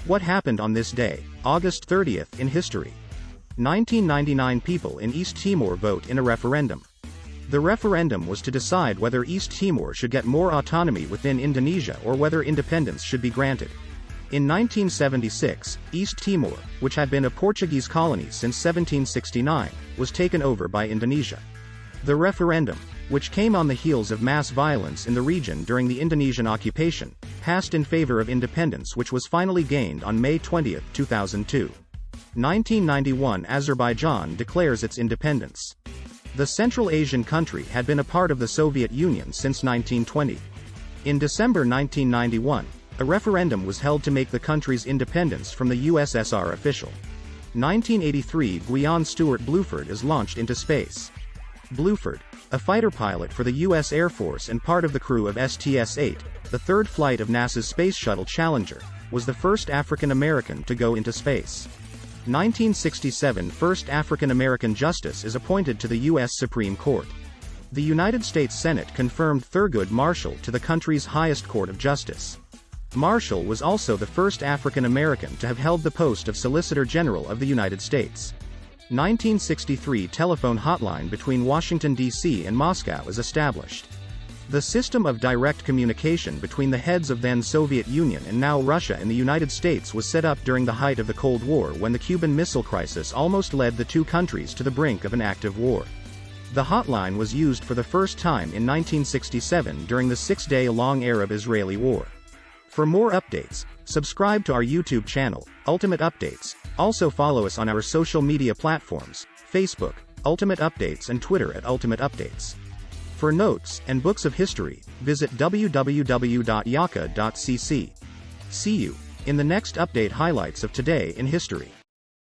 What happened on this day, August 30th, in history? 1999 people in East Timor vote in a referendum. The referendum was to decide whether East Timor should get more autonomy within Indonesia or whether independence should be granted. In 1976, East Timor, which had been a Portuguese colony since 1769, was taken over by Indonesia. The referendum, which came on the heels of mass violence in the region during the Indonesian occupation, passed in favor of independence, which was finally gained on May 20, 2002. 1991 Azerbaijan declares its independence. The Central Asian country had been a part of the Soviet Union since 1920. In December 1991, a referendum was held to make the country's independence from the USSR official. 1983 Guion Stuart Bluford is launched into space. Bluford, a fighter pilot for the U.S. Air Force and part of the crew of STS-8, the third flight of NASA's Space Shuttle Challenger, was the first African-American to go into space. 1967 First African-American justice is appointed to the U.S. Supreme Court. The United States Senate confirmed Thurgood Marshall to the country's highest court of justice. Marshall was also the first African-American to have held the post of Solicitor General of the United States. 1963 telephone hotline between Washington, D.C. and Moscow is established. The system of direct communication between the heads of then Soviet Union and now Russia and the United States was set up during the height of the Cold War, when the Cuban Missile Crisis almost led the two countries to the brink of an active war. The hotline was used for the first time in 1967 during the six-day-long Arab-Israeli War. For more updates, subscribe to our YouTube channel, Ultimate Updates. Also follow us on our social media platforms, Facebook, Ultimate Updates, and Twitter at Ultimate Updates. For notes and books of history, visit www.yaka.cc. See you in the next update highlights of today in history.